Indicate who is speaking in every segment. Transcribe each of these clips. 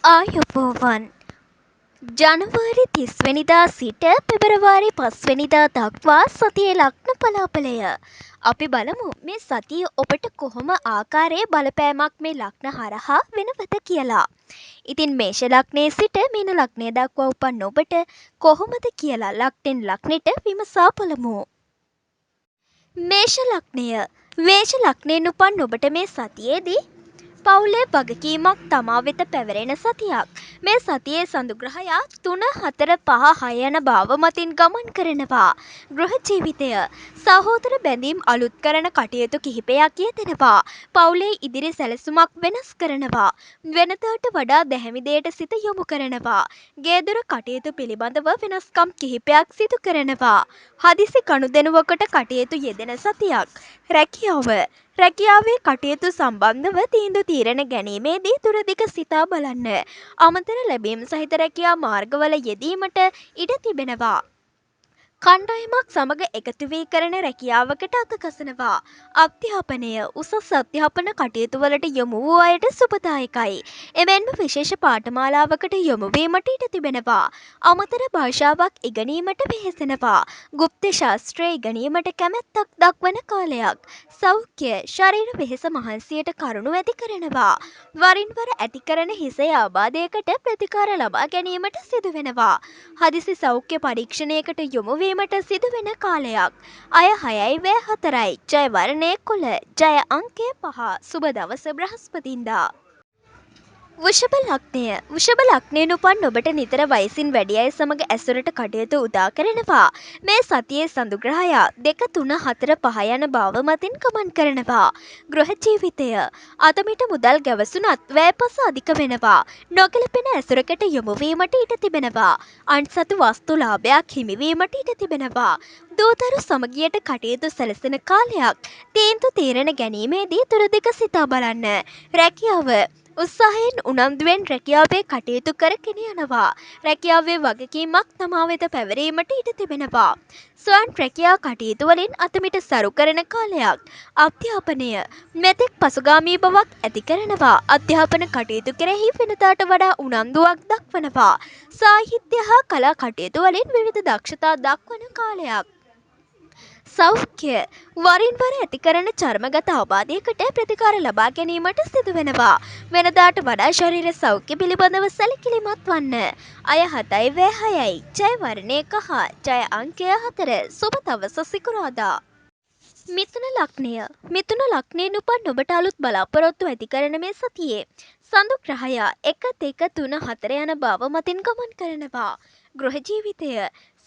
Speaker 1: ආයුබෝවන් ජනවාරි 30 වෙනිදා සිට පෙබරවාරි 5 වෙනිදා දක්වා සතියේ ලග්න පලාපලය. අපි බලමු මේ සතිය ඔබට කොහොම ආකාරයේ බලපෑමක් මේ ලග්න හරහා වෙනවද කියලා. ඉතින් මේෂ ලග්නයේ සිට මීන ලග්නය දක්වා උපන් ඔබට කොහොමද කියලා ලග්නෙන් ලග්නෙට විමසා බලමු. මේෂ ලග්නය. මේෂ ලග්නයෙන් උපන් ඔබට මේ සතියේදී පවුලේ වගකීමක් තමා වෙත පැවරෙන සතියක්. මේ සතියේ සඳුග්‍රහයා 3, 4, 5, 6 යන භාව මතින් ගමන් කරනවා. ගෘහ ජීවිතය. සහෝදර බැඳීම් අලුත් කරන කටයුතු කිහිපයක් යෙදෙනවා. පවුලේ ඉදිරි සැලසුමක් වෙනස් කරනවා. වෙනදාට වඩා දැහැමි දෙයට සිත යොමු කරනවා. ගේදොර කටයුතු පිළිබඳව වෙනස්කම් කිහිපයක් සිදු කරනවා. හදිසි ගනුදෙනුවකට කටයුතු යෙදෙන සතියක්. රැකියාව. රැකියාවේ කටයුතු සම්බන්ධව තීන්දුව තීරණ ගැනීමේදී දුරදිග සිතා බලන්න. අමතර ලැබීම් සහිත රැකියා මාර්ගවල යෙදීමට ඉඩ තිබෙනවා. කණ්ඩායමක් සමග එකතු වී කරන රැකියාවකට අතගසනවා. අධ්‍යාපනය. උසස් අධ්‍යාපන කටයුතු වලට යොමු වූ අයට සුබදායකයි. එමෙන්ම විශේෂ පාඨමාලාවකට යොමු වීමට ඉඩ තිබෙනවා. අමතර භාෂාවක් ඉගෙනීමට වෙහෙසෙනවා. ගුප්ත ශාස්ත්‍රය ඉගෙනීමට කැමැත්තක් දක්වන කාලයක්. සෞඛ්‍ය. ශරීර වෙහෙස මහන්සියට කරුණු ඇති කරනවා. වරින් වර ඇති කරන හිසේ ආබාධයකට ප්‍රතිකාර ලබා ගැනීමට සිදු වෙනවා. හදිසි සෞඛ්‍ය පරීක්ෂණයකට යොමු වීමට සිදුවෙන කාලයක්. අය 6යි වැය 4යි. ජය වර්ණය කුල. ජය අංකය 5. සුබ දවස බ්‍රහස්පතින්දා. වෘෂභ ලග්නය. වෘෂභ ලග්නයෙන් උපන් ඔබට නිතර වයසින් වැඩි අය සමග ඇසුරට කටයුතු උදා කරනවා. මේ සතියේ සඳුග්‍රහයා 2, 3, 4, 5 යන භාව මතින් ගමන් කරනවා. ගෘහ ජීවිතය. අතමිට මුදල් ගැවසුනත් වැයපස අධික වෙනවා. නොගැලපෙන ඇසුරකට යොමු වීමට ඉඩ තිබෙනවා. අන්සතු වස්තු ලාභයක් හිමිවීමට ඉඩ තිබෙනවා. දූතරු සමගියට කටයුතු සැලසෙන කාලයක්. තීන්දුව තීරණ ගැනීමේදී දුරදිග සිතා බලන්න. රැකියාව. උත්සාහයෙන් උනන්දුවෙන් රැකියාවේ කටයුතු කරගෙන යනවා. රැකියාවේ වගකීමක් තමා වෙත පැවරීමට ඉඩ තිබෙනවා. ස්වයං රැකියා කටයුතු වලින් අතමිට සරු කරන කාලයක්. අධ්‍යාපනය. මෙතෙක් පසුගාමී බවක් ඇති කරනවා. අධ්‍යාපන කටයුතු කෙරෙහි වෙනදාට වඩා උනන්දුවක් දක්වනවා. සාහිත්‍ය හා කලා කටයුතු වලින් විවිධ දක්ෂතා දක්වන කාලයක්. සෞඛ්‍ය. වරින් වර ඇති කරන චර්මගත ආබාධයකට ප්‍රතිකාර ලබා ගැනීමට සිදු වෙනවා. වෙනදාට වඩා ශරීර සෞඛ්‍ය පිළිබඳව සැලකිලිමත් වන්න. අය 7යි වැය 6යි. ජය වර්ණය කහ. ජය අංකය 4. සුබ දවස සිකුරාදා. මිථුන ලග්නය. මිථුන ලග්නයෙන් උපන් ඔබට අලුත් බලාපොරොත්තු ඇති කරන මේ සතියේ සඳුග්‍රහයා 1, 2, 3, 4 යන භාව මතින් ගමන් කරනවා. ගෘහ ජීවිතය.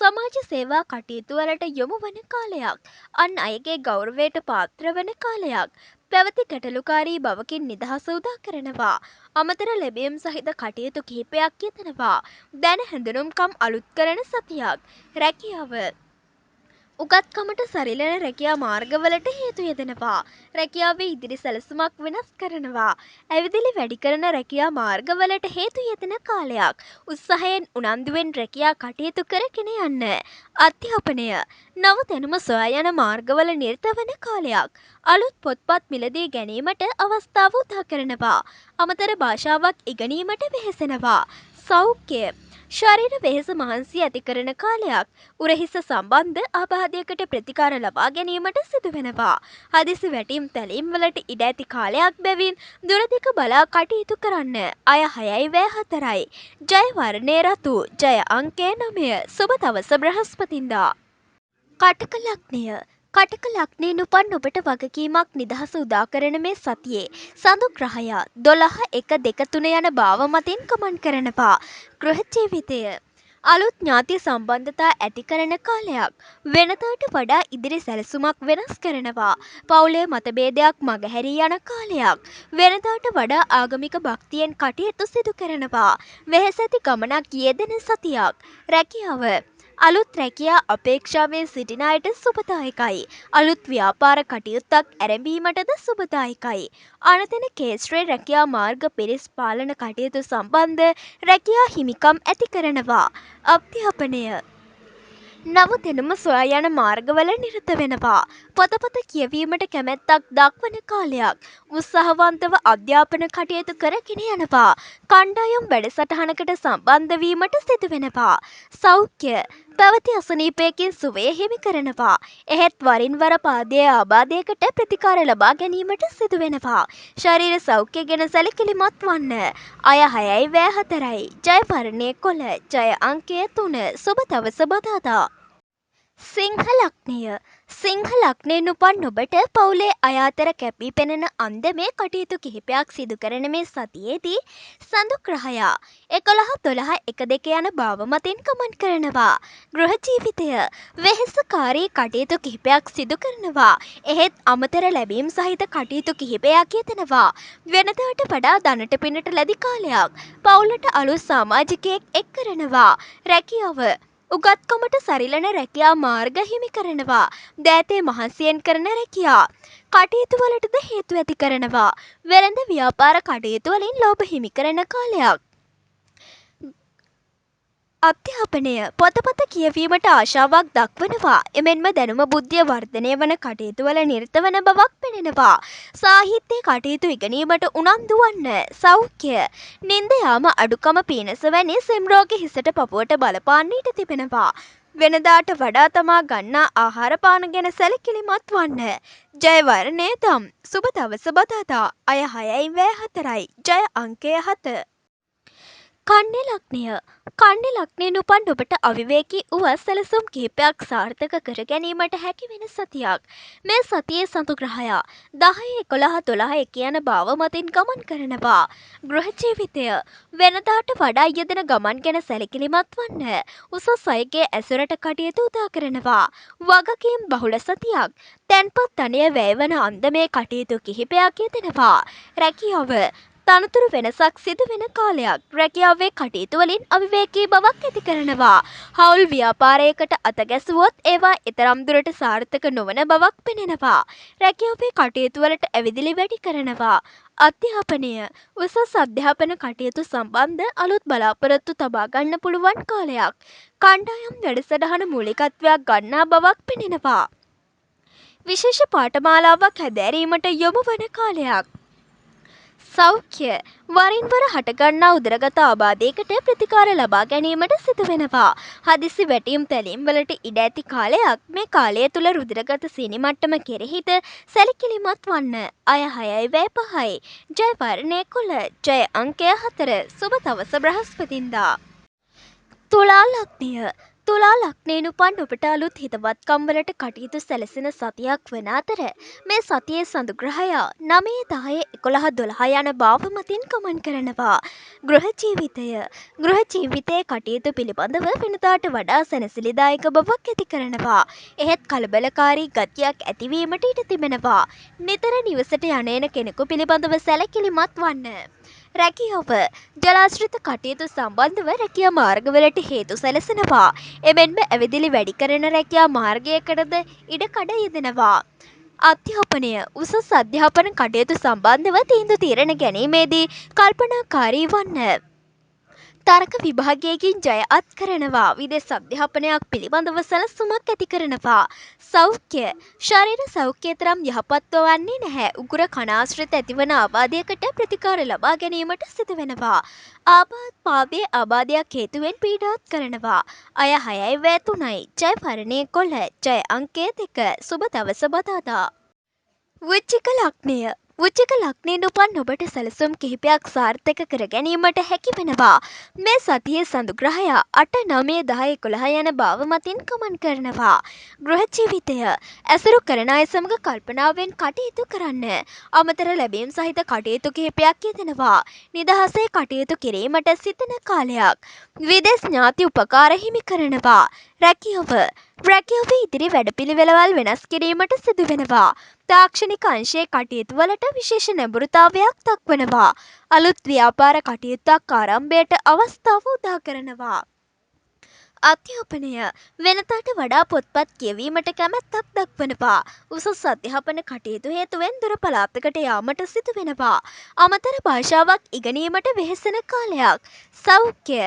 Speaker 1: සමාජ සේවා කටයුතු වලට යොමු වන කාලයක්. අන් අයගේ ගෞරවයට පාත්‍ර වන කාලයක්. පැවති ගැටලුකාරී බවකින් නිදහස උදා කරනවා. අමතර ලැබීම් සහිත කටයුතු කිහිපයක් යෙදෙනවා. දැන හැඳුනුම්කම් අලුත් කරන සතියක්. රැකියාව. උගත්කමට සරිලන රැකියා මාර්ගවලට හේතු යෙදෙනවා. රැකියාවේ ඉදිරි සැලසුමක් වෙනස් කරනවා. ඇවිදිලි වැඩි කරන රැකියා මාර්ගවලට හේතු යෙදෙන කාලයක්. උත්සාහයෙන් උනන්දුවෙන් රැකියා කටයුතු කරගෙන යන්න. අධ්‍යාපනය. නව දැනුම සොයා යන මාර්ගවල නිරත වන කාලයක්. අලුත් පොත්පත් මිලදී ගැනීමට අවස්ථාව උදා කරනවා. අමතර භාෂාවක් ඉගෙනීමට වෙහෙසෙනවා. සෞඛ්‍ය. ශරීර වෙහෙස මහන්සිය ඇති කරන කාලයක්. උරහිස සම්බන්ධ ආබාධයකට ප්‍රතිකාර ලබා ගැනීමට සිදු වෙනවා. හදිසි වැටීම් තැලීම් වලට ඉඩ ඇති කාලයක් බැවින් දුරදිග බලා කටයුතු කරන්න. අය 6යි වැය 4යි. ජය වර්ණය රතු. ජය අංකය 9. සුබ දවස බ්‍රහස්පතින්දා. කටක ලග්නය. කටක ලග්නයෙන් උපන් ඔබට වගකීමක් නිදහස උදා කරන මේ සතියේ සඳුග්‍රහයා 12, 1, 2, 3 යන භාව මතින් ගමන් කරනවා. ගෘහ ජීවිතය. අලුත් ඥාති සම්බන්ධතා ඇති කරන කාලයක්. වෙනදාට වඩා ඉදිරි සැලසුමක් වෙනස් කරනවා. පවුලේ මතභේදයක් මගහැරී යන කාලයක්. වෙනදාට වඩා ආගමික භක්තියෙන් කටයුතු සිදු කරනවා. වෙහෙස ඇති ගමනක් යෙදෙන සතියක්. රැකියාව. අලුත් රැකියා අපේක්ෂාවෙන් සිටින අයට සුබදායකයි. අලුත් ව්‍යාපාර කටයුත්තක් ඇරඹීමටද සුබදායකයි. අනතන කේස්ත්‍රයේ රැකියා මාර්ග පිරිස් පාලන කටයුතු සම්බන්ධ රැකියා හිමිකම් ඇති කරනවා. අධ්‍යාපනය. නව දෙනුම සොයා යන මාර්ගවල නිරත වෙනවා. පොතපත කියවීමට කැමැත්තක් දක්වන කාලයක්. උත්සාහවන්තව අධ්‍යාපන කටයුතු කරගෙන යනවා. කණ්ඩායම් වැඩසටහනකට සම්බන්ධ වීමට සිදුවෙනවා. සෞඛ්‍ය පැවති අසනීපයකින් සුවය හිමි කරනවා. එහෙත් වරින් වර පාදයේ ආබාධයකට ප්‍රතිකාර ලබා ගැනීමට සිදුවෙනවා. ශරීර සෞඛ්‍ය ගැන සැලකිලිමත් වන්න. අය 6යි වැය 4යි. ජය වර්ණයේ කොළ. ජය අංකය 3. සුබ දවස බදාදා. සිංහ ලග්නය. සිංහ ලග්නයෙන් උපන් ඔබට පවුලේ අය අතර කැපී පෙනෙන අන්දමේ කටයුතු කිහිපයක් සිදු කරන මේ සතියේදී සඳු ග්‍රහයා 11-12-1-2 යන භාව මතින් ගමන් කරනවා. ගෘහ ජීවිතය වෙහෙසකාරී කටයුතු කිහිපයක් සිදු කරනවා. එහෙත් අමතර ලැබීම් සහිත කටයුතු කිහිපයක් යෙදෙනවා. වෙනදාට වඩා ධනට පිනට ලැබි කාලයක්. පවුලට අලුත් සමාජිකයෙක් එක් කරනවා. රැකියාව උගත්කමට සරිලන රැකියා මාර්ග හිමි කරනවා. දෑතේ මහන්සියෙන් කරන රැකියා කටයුතු වලටද හේතු ඇති කරනවා. වෙළඳ ව්‍යාපාර කටයුතු වලින් ලෝභ හිමි කරන කාලයක්. අධ්‍යාපනය පොතපත කියවීමට ආශාවක් දක්වනවා. එමෙන්ම දැනුම බුද්ධිය වර්ධනය වන කටයුතු වල නිරත වන බවක් පෙනෙනවා. සාහිත්‍ය කටයුතු ඉගෙනීමට උනන්දු වන්න. සෞඛ්‍ය නින්ද යාම අඩුකම පීනස වැනි සෙම් රෝග හිසට පපුවට බලපාන්න ඉඩ තිබෙනවා. වෙනදාට වඩා තමා ගන්නා ආහාර පාන ගැන සැලකිලිමත් වන්න. ජය වර්ණය දම්. සුබ දවස බදාදා. අය 6යි වැය 4යි. ජය අංකය 7. කන්‍ය ලග්නය. කන්‍ය ලග්නයෙන් උපන් ඔබට අවිවේකී වූ සැලසුම් කිහිපයක් සාර්ථක කර ගැනීමට හැකි වෙන සතියක්. මේ සතියේ සඳු ග්‍රහයා 10-11-12 යන භාව මතින් ගමන් කරනවා. ගෘහ ජීවිතය වෙනදාට වඩා යෙදෙන ගමන් ගැන සැලකිලිමත් වන්න. උසස් අයගේ ඇසුරට කටයුතු උදා කරනවා. වගකීම් බහුල සතියක්. තැන්පත් ධනය වැයවන අන්දමේ කටයුතු කිහිපයක් යෙදෙනවා. රැකියාව තනතුරු වෙනසක් සිදු වෙන කාලයක්. රැකියාවේ කටයුතු වලින් අවිවේකී බවක් ඇති කරනවා. හවුල් ව්‍යාපාරයකට අතගැසුවොත් ඒවා ඊතරම් දුරට සාර්ථක නොවන බවක් පෙනෙනවා. රැකියාවේ කටයුතු වලට ඇවිදිලි වැඩි කරනවා. අධ්‍යාපනය උසස් අධ්‍යාපන කටයුතු සම්බන්ධ අලුත් බලාපොරොත්තු තබා ගන්න පුළුවන් කාලයක්. කණ්ඩායම් වැඩසටහන මූලිකත්වයක් ගන්නා බවක් පෙනෙනවා. විශේෂ පාඨමාලාවක් හැදෑරීමට යොමු වන කාලයක්. සෞඛ්‍ය වරින් වර හටගන්නා උදරගත ආබාධයකට ප්‍රතිකාර ලබා ගැනීමට සිදු වෙනවා. හදිසි වැටීම් තැලීම් වලට ඉඩ ඇති කාලයක්. මේ කාලය තුල රුධිරගත සීනි මට්ටම කෙරෙහිද සැලකිලිමත් වන්න. අය 6යි වැය 5යි. ජය වර්ණයේ කොළ. ජය අංකය 4. සුබ දවස බ්‍රහස්පතින්දා. තුලා ලග්නය. තුලා ලග්නයෙන් උපන් ඔබට අලුත් හිතවත්කම් වලට කටයුතු සැලසෙන සතියක් වන අතර මේ සතියේ සඳු ග්‍රහයා 9-10-11-12 යන භාව මතින් ගමන් කරනවා. ගෘහ ජීවිතය ගෘහ ජීවිතයේ කටයුතු පිළිබඳව වෙනදාට වඩා සැනසිලිදායක බවක් ඇති කරනවා. එහෙත් කලබලකාරී ගතියක් ඇතිවීමට ඉඩ තිබෙනවා. නිතර නිවසට යන කෙනෙකු පිළිබඳව සැලකිලිමත් වන්න. රැකියාව ජලාශ්‍රිත කටයුතු සම්බන්ධව රැකියා මාර්ගවලට හේතු සැලසෙනවා. එමෙන්ම ඇවිදිලි වැඩි කරන රැකියා මාර්ගයකටද ඉඩකඩ යෙදෙනවා. අධ්‍යාපනය උසස් අධ්‍යාපන කටයුතු සම්බන්ධව තීන්දුව తీරන ගැනීමේදී කල්පනාකාරී වන්න. තර්ක විභාගයකින් ජය අත් කරනවා. විදේශ අධ්‍යාපනයක් පිළිබඳව සැලසුමක් ඇති කරනවා. සෞඛ්‍ය ශරීර සෞඛ්‍යය තරම් යහපත්ව වන්නේ නැහැ. උගුර කන ආශ්‍රිත ඇතිවන ආබාධයකට ප්‍රතිකාර ලබා ගැනීමට සිදු වෙනවා. ආබාධ පාදයේ ආබාධයක් හේතුවෙන් පීඩාත් කරනවා. අය 6යි වැය 3යි. ජය වර්ණයේ කොළ. ජය අංකය 2. සුබ දවස බදාදා. වෘශ්චික ලග්නය. වෘශ්චික ලග්නයෙන් උපන් ඔබට සැලසුම් කිහිපයක් සාර්ථක කර ගැනීමට හැකි වෙනවා. මේ සතියේ සඳු ග්‍රහයා 8-9-10-11 යන භාව මතින් ගමන් කරනවා. ගෘහ ජීවිතය ඇසුරු කරන අය සමග කල්පනාවෙන් කටයුතු කරන්න. අමතර ලැබීම් සහිත කටයුතු කිහිපයක් යෙදෙනවා. නිදහසේ කටයුතු කිරීමට සිතන කාලයක්. විදේශ ඥාති උපකාර හිමි කරනවා. රැකියාවේ ඉදිරි වැඩපිළිවෙළවල් වෙනස් කිරීමට සිදු වෙනවා. තාක්ෂණික අංශයේ කටයුතු වලට විශේෂ නැඹුරුතාවයක් දක්වනවා. අලුත් ව්‍යාපාර කටයුත්තක් ආරම්භයට අවස්ථාව උදා කරනවා. අධ්‍යාපනය වෙනදාට වඩා පොත්පත් කියවීමට කැමැත්තක් දක්වනවා. උසස් අධ්‍යාපන කටයුතු හේතුවෙන් දුර පළාතකට යාමට සිදු වෙනවා. අමතර භාෂාවක් ඉගෙනීමට වෙහෙසෙන කාලයක්. සෞඛ්‍ය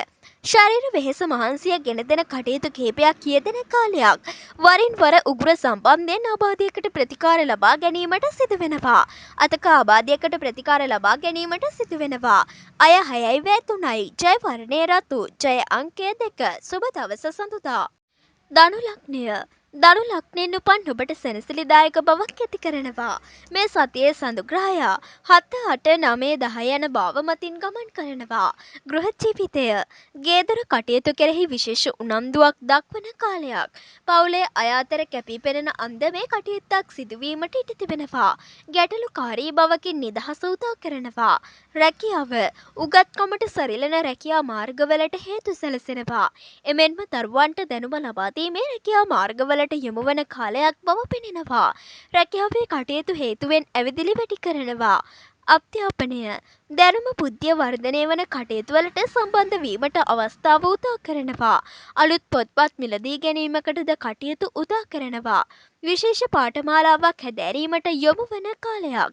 Speaker 1: ශරීර වෙහෙස මහන්සිය ගෙන දෙන කටයුතු කිහිපයක් යෙදෙන කාලයක්. වරින් වර උග්‍ර සම්බන්ධයෙන් ආබාධයකට ප්‍රතිකාර ලබා ගැනීමට සිදු වෙනවා. අතක ආබාධයකට ප්‍රතිකාර ලබා ගැනීමට සිදු වෙනවා. අය 6:03යි. ජය වර්ණයේ රතු. ජය අංකය 2. සුබ දවස සඳුදා. ධනු ලග්නය. ධනු ලග්නයෙන් උපන් ඔබට සැනසිලිදායක බවක් ඇති කරනවා. මේ සතියේ සඳුග්‍රහය 7, 8, 9, 10 යන භාව මතින් ගමන් කරනවා. ගෘහ ජීවිතය. ගේදර කටයුතු කෙරෙහි විශේෂ උනන්දුවක් දක්වන කාලයක්. පවුලේ අය අතර කැපී පෙනෙන අන්දමේ කටයුත්තක් සිදුවීමට ඉඩ තිබෙනවා. ගැටලුකාරී බවකින් නිදහස උදා කරනවා. රැකියාව. උගත්කමට සරිලන රැකියා මාර්ගවලට හේතු සැලසෙනවා. එමෙන්ම දරුවන්ට දැනුම ලබා දීමේ රැකියා මාර්ගවලට යොමු වන කාලයක් බව පෙනෙනවා. රැකියාවේ කටයුතු හේතුවෙන් ඇවිදිලි වැඩි කරනවා. අධ්‍යාපනය. දැනුම බුද්ධිය වර්ධනය වන කටයුතු වලට සම්බන්ධ වීමට අවස්ථාව උදා කරනවා. අලුත් පොත්පත් මිලදී ගැනීමකටද කටයුතු උදා කරනවා. විශේෂ පාඨමාලාවක් හැදෑරීමට යොමු වන කාලයක්.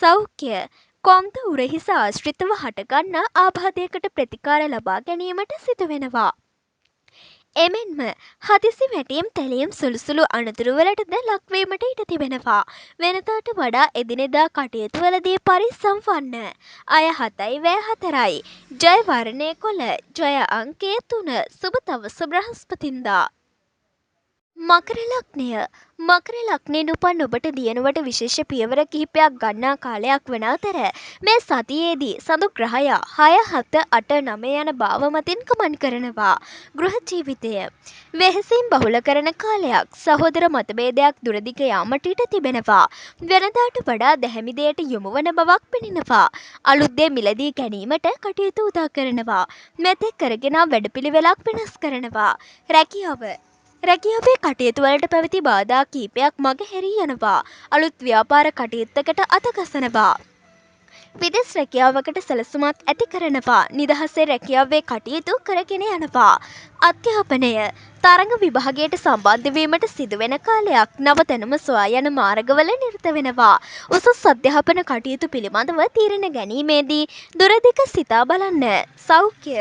Speaker 1: සෞඛ්‍ය. කොන්ද උරහිස ආශ්‍රිතව හටගන්නා ආබාධයකට ප්‍රතිකාර ලබා ගැනීමට සිදු වෙනවා. එමෙන්ම හදිසි වැටීම් තැලීම් සුළුසුළු අනතුරුවලටද ලක්වීමට ඉඩ තිබෙනවා. වෙනදාට වඩා එදිනෙදා කටයුතුවලදී පරිස්සම් වන්න. අය 7:04යි. ජය වර්ණයේ කොළ. ජය අංකය 3. සුබ දවස බ්‍රහස්පතින්දා. මකර ලග්නය. මකර ලග්නයෙන් උපන් ඔබට දියණුවට විශේෂ පියවර කිහිපයක් ගන්නා කාලයක් වන අතර මේ සතියේදී සඳු ග්‍රහය 6, 7, 8, 9 යන භාව මතින් ගමන් කරනවා. ගෘහ ජීවිතය. වෙහෙසින් බහුල කරන කාලයක්. සහෝදර මතභේදයක් දුරදිග යාමට ඉඩ තිබෙනවා. වෙනදාට වඩා දැහැමි දෙයට යොමු වන බවක් පෙනෙනවා. අලුත් දේ මිලදී ගැනීමට කටයුතු උදා කරනවා. මෙතෙක් කරගෙන වැඩපිළිවෙලක් වෙනස් කරනවා. රැකියාව. රැකියාවේ කටයුතු වලට පැවති බාධා කීපයක් මගහැරී යනවා. අලුත් ව්‍යාපාර කටයුත්තකට අතගසනවා. විදෙස් රැකියාවකට සැලසුමක් ඇති කරනවා. නිදහසේ රැකියාවේ කටයුතු කරගෙන යනවා. අධ්‍යාපනය. තරඟ විභාගයට සම්බන්ධ වීමට සිදුවෙන කාලයක්. නව දැනුම සොයා යන මාර්ගවල නිරත වෙනවා. උසස් අධ්‍යාපන කටයුතු පිළිබඳව තීරණ ගැනීමේදී දුරදිග සිතා බලන්න. සෞඛ්‍ය.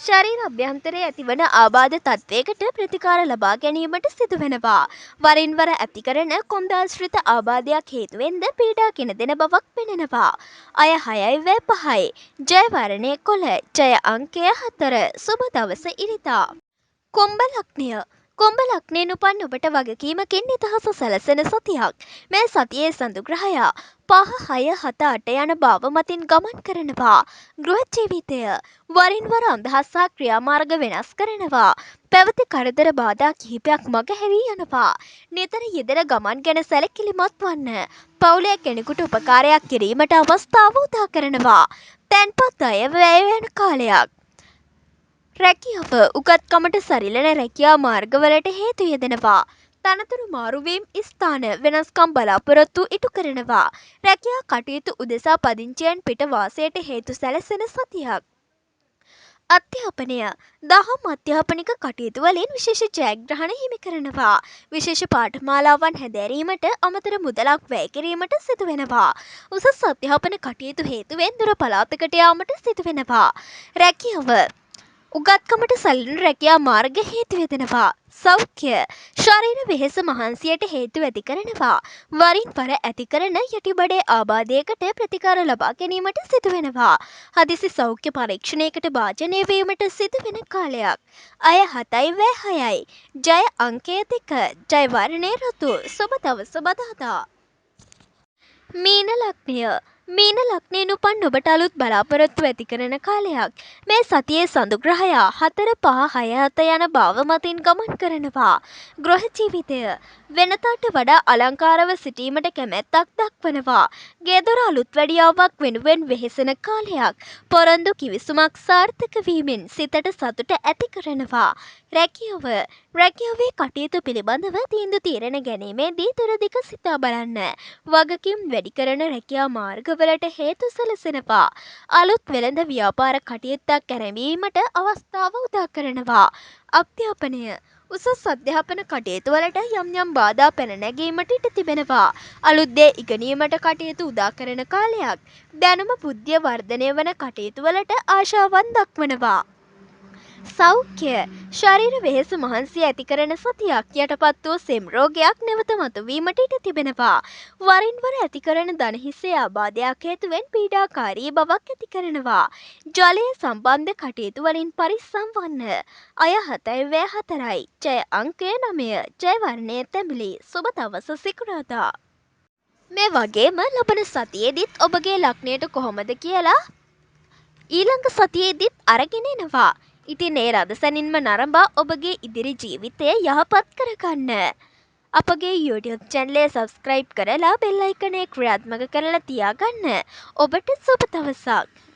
Speaker 1: ශරීර අභ්‍යන්තරයේ ඇතිවන ආබාධ තත්ත්වයකට ප්‍රතිකාර ලබා ගැනීමට සිදු වෙනවා. වරින් වර ඇති කරන කොන්දාශ්‍රිත ආබාධයක් හේතුවෙන්ද පීඩා ගෙන දෙන බවක් පෙනෙනවා. අය 6:05යි. ජය වර්ණයේ කොළ. ජය අංකය 4. සුබ දවස ඉරිදා. කුම්භ ලග්නය. කුම්භ ලග්නයෙන් උපන් ඔබට වගකීමකින් නිදහස සැලසෙන සතියක්. මේ සතියේ සඳු ග්‍රහය 5, 6, 7, 8 යන භාව මතින් ගමන් කරනවා. ගෘහ ජීවිතය. වරින් වර අදහස් සහ ක්‍රියාමාර්ග වෙනස් කරනවා. පැවති කරදර බාධා කිහිපයක් මගහැරී යනවා. නිතර යෙදෙන ගමන් ගැන සැලකිලිමත් වන්න. පවුලේ කෙනෙකුට උපකාරයක් කිරීමට අවස්ථාව උදා කරනවා. තැන්පත් අය වැය වෙන කාලයක්. රැකියාව. උගත්කමට සරිලන රැකියා මාර්ගවලට හේතු යෙදෙනවා. තනතුරු මාරුවීම් ස්ථාන වෙනස්කම් බලාපොරොත්තු ඉටු කරනවා. රැකියා කටයුතු උදෙසා පදිංචියන් පිට වාසයට හේතු සැලසෙන සතියක්. අධ්‍යාපනය. දහම් අධ්‍යාපනික කටයුතු වලින් විශේෂ ජයග්‍රහණ හිමි කරනවා. විශේෂ පාඨමාලාවන් හැදෑරීමට අමතර මුදලක් වැය කිරීමට සිදු වෙනවා. උසස් අධ්‍යාපන කටයුතු හේතුවෙන් දුර පළාතකට යාමට සිදු වෙනවා. රැකියාව. උගත්කමට සරිලන රැකියා මාර්ග හේතු යෙදෙනවා. සෞඛ්‍ය. ශරීර වෙහෙස මහන්සියට හේතු ඇති කරනවා. වරින් වර ඇති කරන යටිබඩේ ආබාධයකට ප්‍රතිකාර ලබා ගැනීමට සිදු වෙනවා. හදිසි සෞඛ්‍ය පරීක්ෂණයකට භාජනය වීමට සිදු වෙන කාලයක්. අය 7:06යි. ජය අංකය 2. ජය වර්ණයේ රතු. සුබ දවස බදාදා. මීන ලග්නය. මීන ලග්නයෙන් උපන් ඔබට අලුත් බලාපොරොත්තු ඇති කරන කාලයක්. මේ සතියේ සඳු ග්‍රහය 4, 5, 6, 7 යන භාව මතින් ගමන් කරනවා. ගෘහ ජීවිතය. වෙනදාට වඩා අලංකාරව සිටීමට කැමැත්තක් දක්වනවා. ගෙදර අලුත් වැඩියාවක් වෙනුවෙන් වෙහෙසෙන කාලයක්. පොරොන්දු කිවිසුමක් සාර්ථක වීමෙන් සිතට සතුට ඇති කරනවා. රැකියාව. රැකියාවේ කටයුතු පිළිබඳව තීන්දුව තීරණ ගැනීමේදී දුරදිග සිතා බලන්න. වගකීම් වැඩි කරන රැකියා මාර්ගවලට හේතු සැලසෙනවා. අලුත් වෙළඳ ව්‍යාපාර කටයුත්තක් ආරම්භීමට අවස්ථාව උදා කරනවා. අධ්‍යාපනය. උසස් අධ්‍යාපන කටයුතු වලට යම් යම් බාධා පැන නැගීමට ඉඩ තිබෙනවා. අලුත් දේ ඉගෙනීමට කටයුතු උදා කරන කාලයක්. දැනුම බුද්ධිය වර්ධනය වන කටයුතු වලට ආශාවන් දක්වනවා. සෞඛ්‍ය ශරීර වෙහෙස මහන්සිය ඇති කරන සතියක් යටපත් වූ සෙම් රෝගයක් නැවත මතුවීමට ඉඩ තිබෙනවා. වරින් වර ඇති කරන දණහිසේ ආබාධයක් හේතුවෙන් පීඩාකාරී බවක් ඇති කරනවා. ජලය සම්බන්ධ කටයුතු වලින් පරිස්සම් වන්න. අය 7/4යි. ජය අංකය 9. ජය වර්ණය තැඹිලි. සුබ දවස සිකුරාදා. මේ වගේම ලබන සතියේදීත් ඔබගේ ලග්නයට කොහොමද කියලා ඊළඟ සතියේදීත් අරගෙන එනවා. ඉතින් ඒ රදසැනින්ම නරඹා ඔබගේ ඉදිරි ජීවිතය යහපත් කරගන්න. අපගේ YouTube channel එක subscribe කරලා bell icon එක ක්‍රියාත්මක කරලා තියාගන්න. ඔබට සුබ දවසක්.